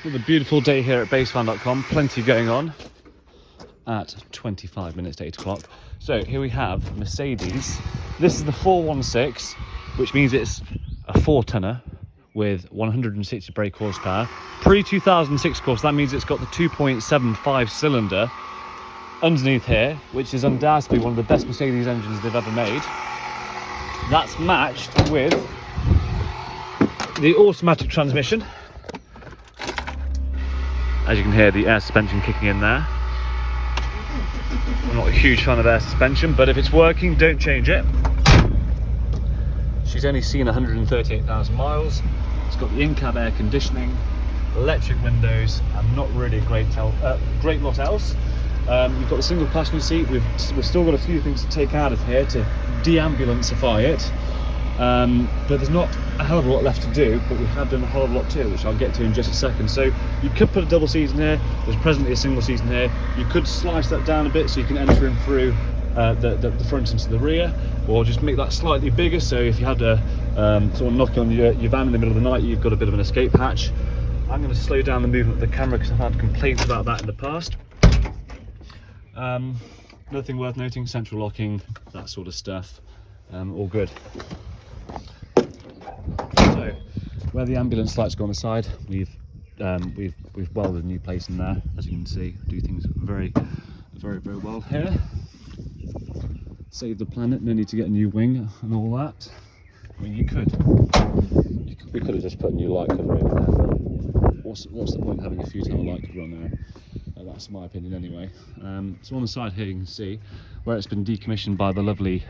Another beautiful day here at basevan.com. Plenty going on at 25 minutes to 8 o'clock. So here we have Mercedes. This is the 416, which means it's a 4-tonner with 160 brake horsepower. Pre-2006 course, that means it's got the 2.75 cylinder underneath here, which is undoubtedly one of the best Mercedes engines they've ever made. That's matched with the automatic transmission. As you can hear, the air suspension kicking in there. I'm not a huge fan of air suspension, but if it's working, don't change it. She's only seen 138,000 miles. It's got the in-cab air conditioning, electric windows, and not really a great lot else. You've got the single passenger seat. We've still got a few things to take out of here to de-ambulancify it. But there's not a hell of a lot left to do, but we have done a hell of a lot too, which I'll get to in just a second. So you could put a double seat in here. There's presently a single seat in here. You could slice that down a bit so you can enter in through the front into the rear, or just make that slightly bigger, so if you had someone knocking on your van in the middle of the night, you've got a bit of an escape hatch. I'm going to slow down the movement of the camera because I've had complaints about that in the past. Another thing worth noting, central locking, that sort of stuff, all good. So where the ambulance lights go on the side, we've welded a new place in there. As you can see, do things very well here. Save the planet, no need to get a new wing and all that. I mean, we could have just put a new light cover over there, but what's the point of having a futile light cover on there? That's my opinion anyway. So on the side here you can see where it's been decommissioned by the lovely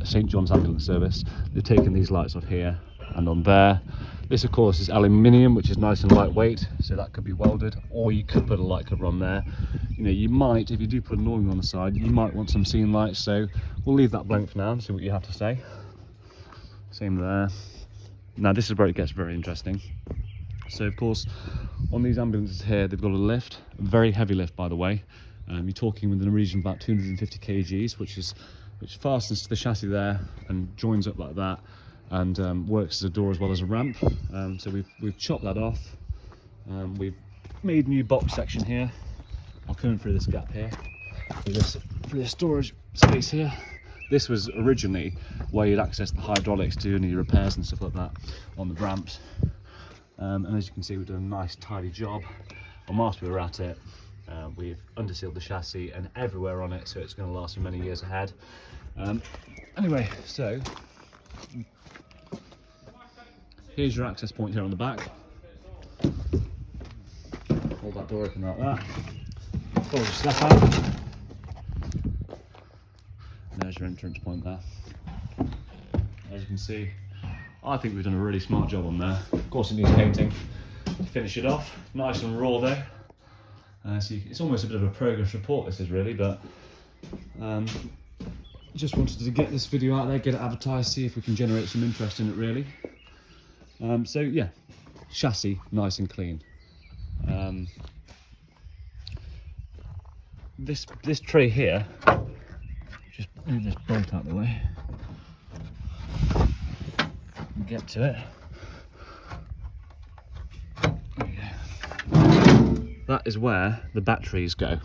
St John's Ambulance Service. They've taken these lights off here and on there. This of course is aluminium, which is nice and lightweight, so that could be welded, or you could put a light cover on there. You know, you might, if you do put an awning on the side, you might want some scene lights, so we'll leave that blank for now and see what you have to say. Same there. Now this is where it gets very interesting. So of course, on these ambulances here, they've got a lift, a very heavy lift by the way. You're talking within a region of about 250 kgs, which fastens to the chassis there and joins up like that, and works as a door as well as a ramp. So we've chopped that off. We've made a new box section here. I'll come in through this gap here for this storage space here. This was originally where you'd access the hydraulics to do any repairs and stuff like that on the ramps. And as you can see, we've done a nice tidy job. And whilst we were at it, we've undersealed the chassis and everywhere on it, so it's going to last for many years ahead. Anyway, so here's your access point here on the back. Hold that door open like that. Pull the step out. And there's your entrance point there. As you can see, I think we've done a really smart job on there. Of course it needs painting to finish it off. Nice and raw though. So it's almost a bit of a progress report this is really, but just wanted to get this video out there, get it advertised, see if we can generate some interest in it really. So yeah, chassis nice and clean. This tray here, just move this bolt out of the way. Get to it. There you go. That is where the batteries go.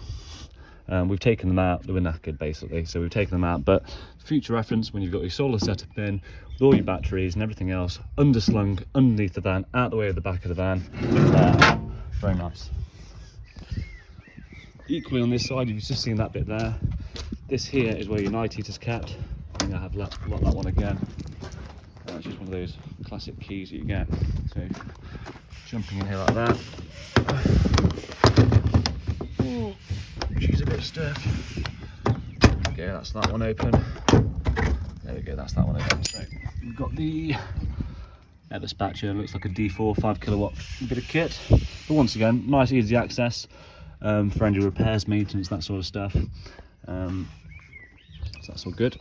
We've taken them out, they were knackered basically, so we've taken them out, but future reference, when you've got your solar setup in, with all your batteries and everything else, underslung underneath the van, out the way of the back of the van, very nice. Equally on this side, you've just seen that bit there. This here is where your night heater's kept. I think I have locked that one again. It's just one of those classic keys that you get. So jumping in here like that. Oh, she's a bit stiff. Okay, that's that one open. There we go, that's that one open. So we've got the air dispatcher, looks like a D4 5 kilowatt bit of kit. But once again, nice easy access for any repairs, maintenance, that sort of stuff. So that's all good.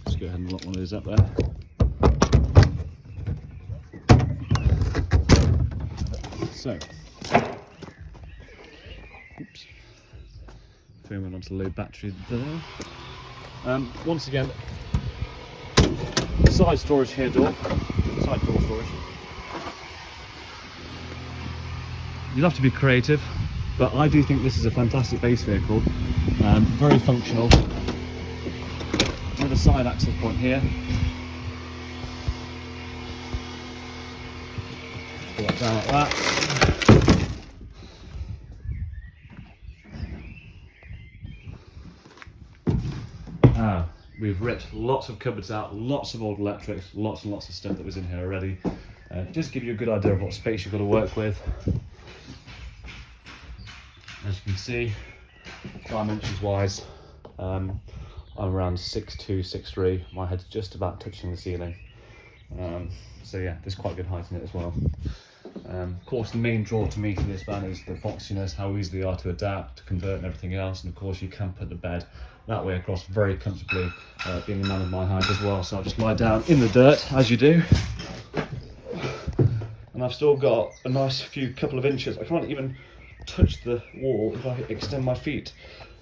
Let's go ahead and lock one of those up there. So, oops, phone went onto low battery there. Once again, side storage here door, side door storage. you'll have to be creative, but I do think this is a fantastic base vehicle, very functional. With a side access point here. Pull that down like that. We've ripped lots of cupboards out, lots of old electrics, lots and lots of stuff that was in here already. Just to give you a good idea of what space you've got to work with. As you can see, dimensions wise, I'm around 6'2", 6'3". My head's just about touching the ceiling. So yeah, there's quite good height in it as well. Of course, the main draw to me for this van is the boxiness, how easy they are to adapt, to convert and everything else. And of course, you can put the bed that way across very comfortably, being a man of my height as well. So I'll just lie down in the dirt, as you do. And I've still got a nice couple of inches. I can't even touch the wall if I extend my feet.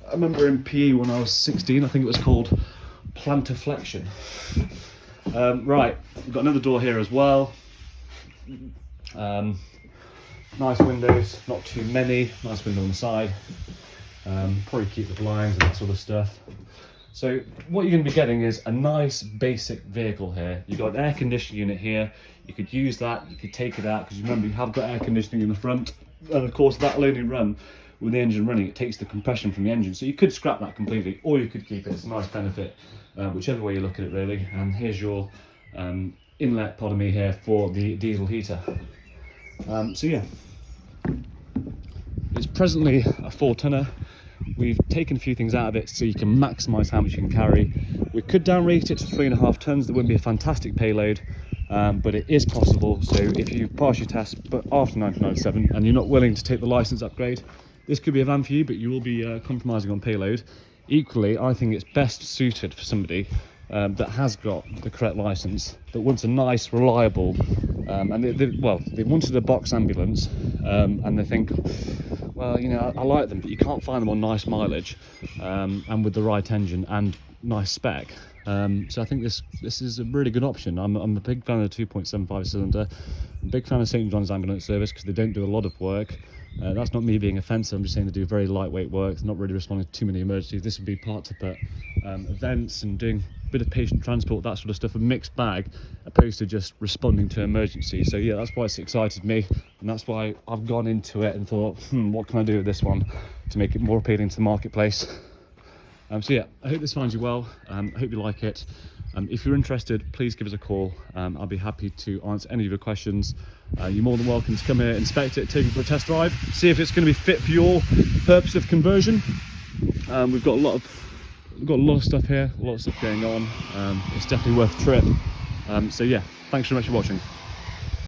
I remember in PE when I was 16, I think it was called plantarflexion. Right, we've got another door here as well. Nice windows, not too many. Nice window on the side. Probably keep the blinds and that sort of stuff. So what you're going to be getting is a nice basic vehicle here. You've got an air conditioning unit here. You could use that, you could take it out, because remember you have got air conditioning in the front, and of course that'll only run with the engine running. It takes the compression from the engine, so you could scrap that completely, or you could keep it. It's a nice benefit, whichever way you look at it really. And here's your inlet podomy here for the diesel heater. So yeah, it's presently a 4-tonner. We've taken a few things out of it so you can maximise how much you can carry. We could downrate it to 3.5 tons. There wouldn't be a fantastic payload, but it is possible. So if you pass your test but after 1997 and you're not willing to take the licence upgrade, this could be a van for you, but you will be compromising on payload. Equally, I think it's best suited for somebody that has got the correct licence, that wants a nice, reliable, and they wanted a box ambulance, and they think, well, you know, I like them, but you can't find them on nice mileage, and with the right engine and nice spec. So I think this is a really good option. I'm a big fan of the 2.75 cylinder. I'm a big fan of St John's Ambulance Service because they don't do a lot of work. That's not me being offensive, I'm just saying they do very lightweight work. They're not really responding to too many emergencies. This would be part to put events and doing a bit of patient transport, that sort of stuff, a mixed bag, opposed to just responding to emergency. So yeah, that's why it's excited me, and that's why I've gone into it and thought, what can I do with this one to make it more appealing to the marketplace? So yeah, I hope this finds you well. I hope you like it. If you're interested, please give us a call. I'll be happy to answer any of your questions. You're more than welcome to come here, inspect it, take it for a test drive, see if it's going to be fit for your purpose of conversion. We've got a lot of stuff here, a lot of stuff going on. It's definitely worth a trip. So yeah, thanks very much for watching.